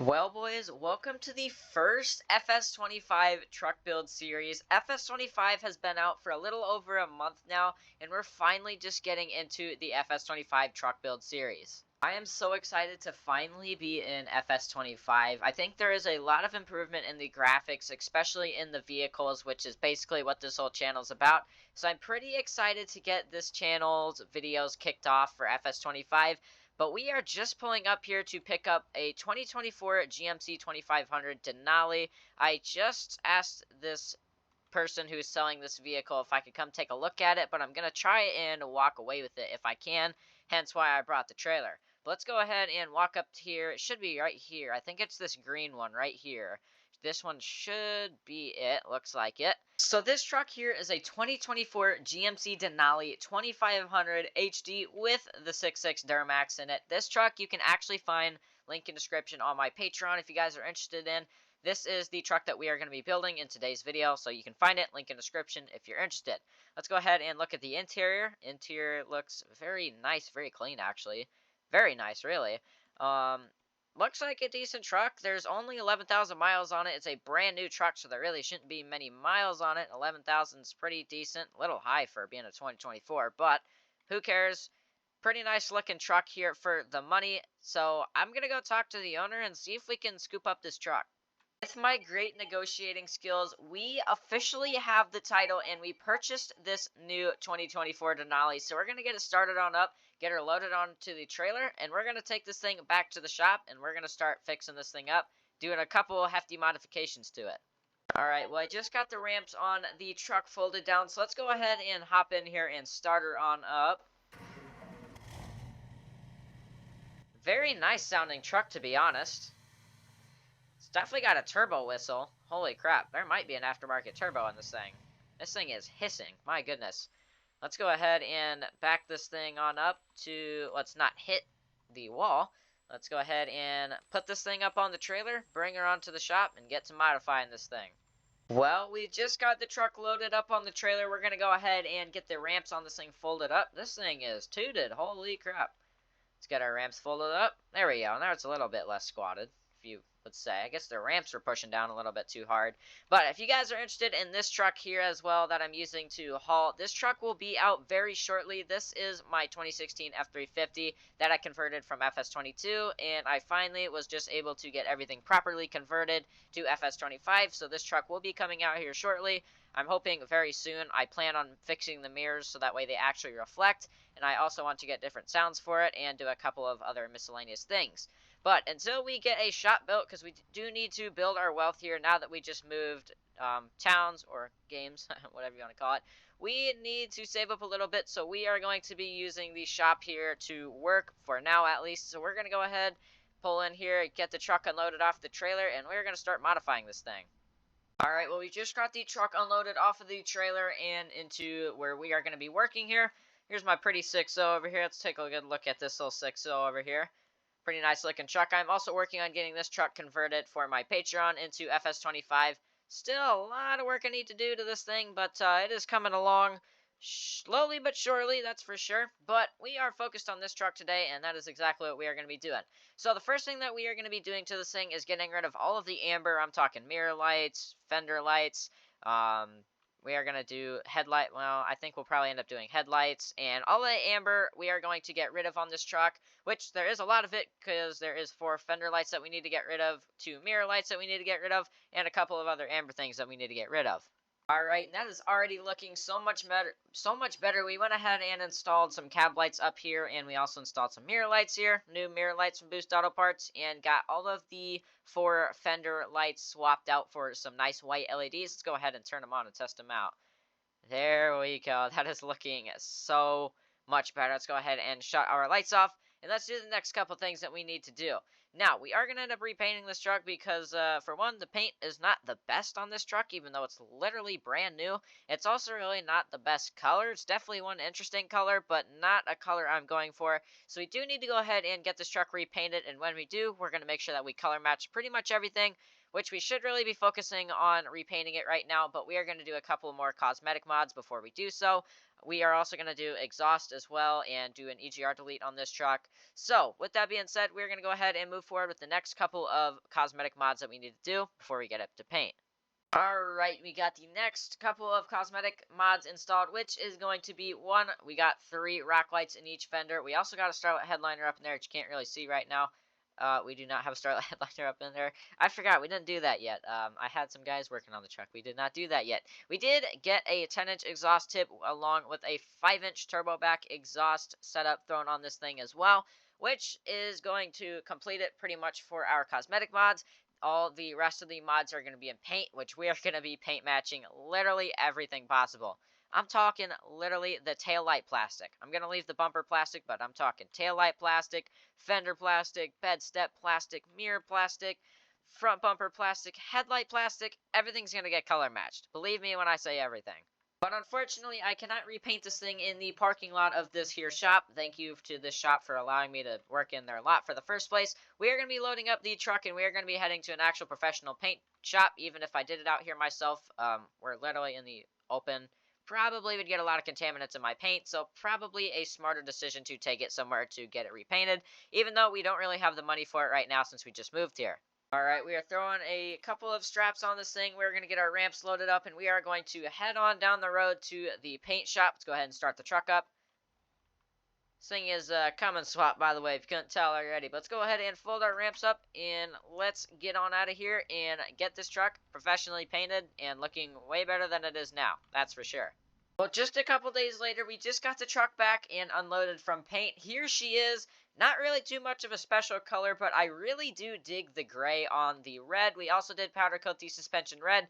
Well, boys, welcome to the first FS25 truck build series. FS25 has been out for a little over a month now, and we're finally just getting into the FS25 truck build series. I am so excited to finally be in FS25. I think there is a lot of improvement in the graphics, especially in the vehicles, which is basically what this whole channel is about. So I'm pretty excited to get this channel's videos kicked off for FS25. But we are just pulling up here to pick up a 2024 GMC 2500 Denali. I just asked this person who's selling this vehicle if I could come take a look at it, but I'm going to try and walk away with it if I can, hence why I brought the trailer. But let's go ahead and walk up to here. It should be right here. I think it's this green one right here. This one should be it. Looks like it. So this truck here is a 2024 GMC Denali 2500 HD with the 6.6 Duramax in it. This truck you can actually find, link in description, on my Patreon if you guys are interested in. This is the truck that we are going to be building in today's video, so you can find it, link in description if you're interested. Let's go ahead and look at the interior. Interior looks very nice, very clean actually. Very nice, really. Looks like a decent truck. There's only 11,000 miles on it. It's a brand new truck, so there really shouldn't be many miles on it. 11,000 is pretty decent. A little high for being a 2024, but who cares? Pretty nice looking truck here for the money. So I'm going to go talk to the owner and see if we can scoop up this truck. With my great negotiating skills, we officially have the title and we purchased this new 2024 Denali. So we're going to get it started on up, get her loaded onto the trailer, and we're going to take this thing back to the shop and we're going to start fixing this thing up, doing a couple hefty modifications to it. Alright, well I just got the ramps on the truck folded down, so let's go ahead and hop in here and start her on up. Very nice sounding truck, to be honest. It's definitely got a turbo whistle. Holy crap, there might be an aftermarket turbo in this thing. This thing is hissing, my goodness. Let's go ahead and back this thing on up to, let's not hit the wall. Let's go ahead and put this thing up on the trailer, bring her onto the shop, and get to modifying this thing. Well, we just got the truck loaded up on the trailer. We're going to go ahead and get the ramps on this thing folded up. This thing is tooted, holy crap. Let's get our ramps folded up. There we go, now it's a little bit less squatted, if you would say. I guess the ramps are pushing down a little bit too hard. But if you guys are interested in this truck here as well that I'm using to haul, this truck will be out very shortly. This is my 2016 F350 that I converted from FS22, and I finally was just able to get everything properly converted to FS25, so this truck will be coming out here shortly. I'm hoping very soon. I plan on fixing the mirrors so that way they actually reflect, and I also want to get different sounds for it and do a couple of other miscellaneous things. But until we get a shop built, because we do need to build our wealth here now that we just moved towns or games, whatever you want to call it, we need to save up a little bit, so we are going to be using the shop here to work, for now at least. So we're going to go ahead, pull in here, get the truck unloaded off the trailer, and we're going to start modifying this thing. Alright, well we just got the truck unloaded off of the trailer and into where we are going to be working here. Here's my pretty 6.0 over here. Let's take a good look at this little 6.0 over here. Pretty nice looking truck. I'm also working on getting this truck converted for my Patreon into FS25. Still a lot of work I need to do to this thing, but it is coming along slowly but surely, that's for sure. But we are focused on this truck today, and that is exactly what we are going to be doing. So the first thing that we are going to be doing to this thing is getting rid of all of the amber. I'm talking mirror lights, fender lights, we are going to do headlight. Well, I think we'll probably end up doing headlights. And all the amber we are going to get rid of on this truck, which there is a lot of it because there is 4 fender lights that we need to get rid of, 2 mirror lights that we need to get rid of, and a couple of other amber things that we need to get rid of. Alright, that is already looking so much better. We went ahead and installed some cab lights up here, and we also installed some mirror lights here, new mirror lights from Boost Auto Parts, and got all of the 4 fender lights swapped out for some nice white LEDs. Let's go ahead and turn them on and test them out. There we go. That is looking so much better. Let's go ahead and shut our lights off, and let's do the next couple things that we need to do. Now, we are going to end up repainting this truck because, for one, the paint is not the best on this truck, even though it's literally brand new. It's also really not the best color. It's definitely one interesting color, but not a color I'm going for. So we do need to go ahead and get this truck repainted, and when we do, we're going to make sure that we color match pretty much everything, which we should really be focusing on repainting it right now, but we are going to do a couple more cosmetic mods before we do so. We are also going to do exhaust as well and do an EGR delete on this truck. So with that being said, we're going to go ahead and move forward with the next couple of cosmetic mods that we need to do before we get up to paint. Alright, we got the next couple of cosmetic mods installed, which is going to be one, we got 3 rock lights in each fender. We also got a starlight headliner up in there, which you can't really see right now. We do not have a starlight headliner up in there. I forgot, we didn't do that yet. I had some guys working on the truck. We did not do that yet. We did get a 10-inch exhaust tip along with a 5-inch turbo back exhaust setup thrown on this thing as well, which is going to complete it pretty much for our cosmetic mods. All the rest of the mods are going to be in paint, which we are going to be paint matching literally everything possible. I'm talking literally the taillight plastic. I'm going to leave the bumper plastic, but I'm talking taillight plastic, fender plastic, bed step plastic, mirror plastic, front bumper plastic, headlight plastic. Everything's going to get color matched. Believe me when I say everything. But unfortunately, I cannot repaint this thing in the parking lot of this here shop. Thank you to this shop for allowing me to work in their lot for the first place. We are going to be loading up the truck, and we are going to be heading to an actual professional paint shop. Even if I did it out here myself, we're literally in the open. Probably would get a lot of contaminants in my paint, so probably a smarter decision to take it somewhere to get it repainted, even though we don't really have the money for it right now since we just moved here. Alright, we are throwing a couple of straps on this thing. We're going to get our ramps loaded up, and we are going to head on down the road to the paint shop. Let's go ahead and start the truck up. This thing is coming swap, by the way, if you couldn't tell already. But let's go ahead and fold our ramps up, and let's get on out of here and get this truck professionally painted and looking way better than it is now. That's for sure. Well, just a couple days later, we just got the truck back and unloaded from paint. Here she is. Not really too much of a special color, but I really do dig the gray on the red. We also did powder coat the suspension red,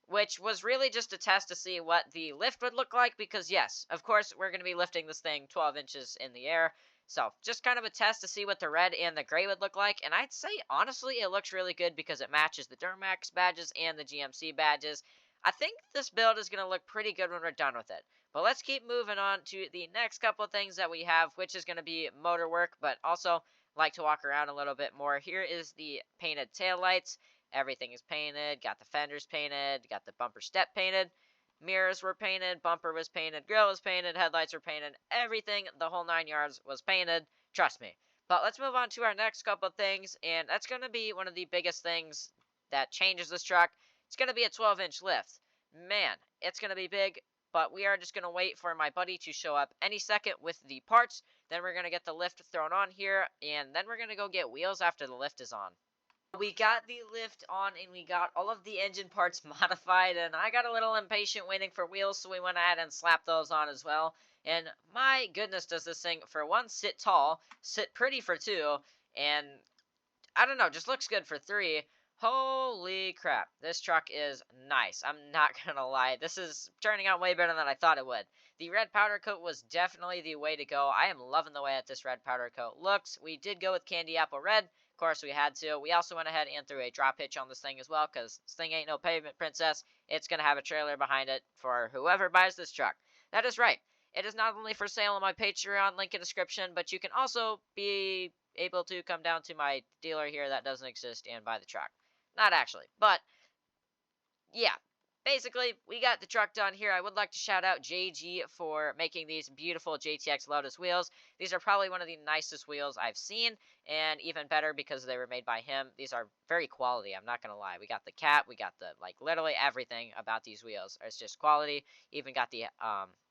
which was really just a test to see what the lift would look like, because yes, of course, we're going to be lifting this thing 12 inches in the air. So just kind of a test to see what the red and the gray would look like. And I'd say, honestly, it looks really good because it matches the Duramax badges and the GMC badges. I think this build is going to look pretty good when we're done with it. But let's keep moving on to the next couple of things that we have, which is going to be motor work, but also like to walk around a little bit more. Here is the painted taillights. Everything is painted. Got the fenders painted. Got the bumper step painted. Mirrors were painted. Bumper was painted. Grill was painted. Headlights were painted. Everything, the whole 9 yards was painted. Trust me. But let's move on to our next couple of things, and that's going to be one of the biggest things that changes this truck. It's going to be a 12-inch lift. Man, it's going to be big, but we are just going to wait for my buddy to show up any second with the parts. Then we're going to get the lift thrown on here, and then we're going to go get wheels after the lift is on. We got the lift on, and we got all of the engine parts modified, and I got a little impatient waiting for wheels, so we went ahead and slapped those on as well. And my goodness, does this thing, for one, sit tall, sit pretty for two, and I don't know, just looks good for three. Holy crap, this truck is nice. I'm not gonna lie, this is turning out way better than I thought it would. The red powder coat was definitely the way to go. I am loving the way that this red powder coat looks. We did go with candy apple red. Of course, we had to. We also went ahead and threw a drop hitch on this thing as well, because this thing ain't no pavement princess. It's gonna have a trailer behind it for whoever buys this truck. That is right. It is not only for sale on my Patreon, link in description, but you can also be able to come down to my dealer here that doesn't exist and buy the truck. Not actually, but yeah, basically, we got the truck done here. I would like to shout out JG for making these beautiful JTX Lotus wheels. These are probably one of the nicest wheels I've seen, and even better because they were made by him. These are very quality, I'm not going to lie. We got the cap, we got the, like, literally everything about these wheels. It's just quality. Even got the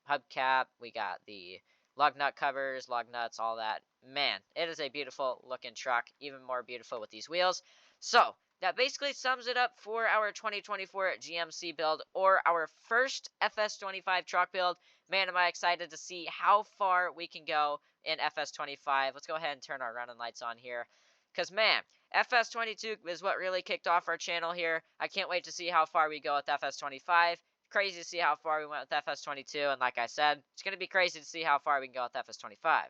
hubcap, we got the lug nut covers, lug nuts, all that. Man, it is a beautiful looking truck, even more beautiful with these wheels. So, that basically sums it up for our 2024 GMC build, or our first FS25 truck build. Man, am I excited to see how far we can go in FS25. Let's go ahead and turn our running lights on here. Because, man, FS22 is what really kicked off our channel here. I can't wait to see how far we go with FS25. Crazy to see how far we went with FS22. And like I said, it's going to be crazy to see how far we can go with FS25.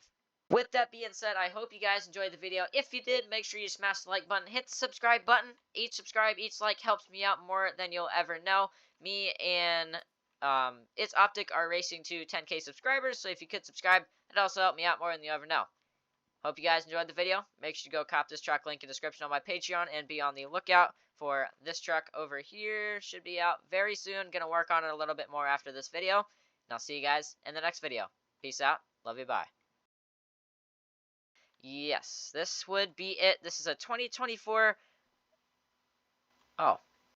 With that being said, I hope you guys enjoyed the video. If you did, make sure you smash the like button, hit the subscribe button. Each subscribe, each like helps me out more than you'll ever know. Me and It's Optic are racing to 10K subscribers, so if you could subscribe, it'd also help me out more than you'll ever know. Hope you guys enjoyed the video. Make sure you go cop this truck, link in the description on my Patreon, and be on the lookout for this truck over here. Should be out very soon. Gonna work on it a little bit more after this video. And I'll see you guys in the next video. Peace out. Love you. Bye. Yes, this would be it. This is a 2024. Oh.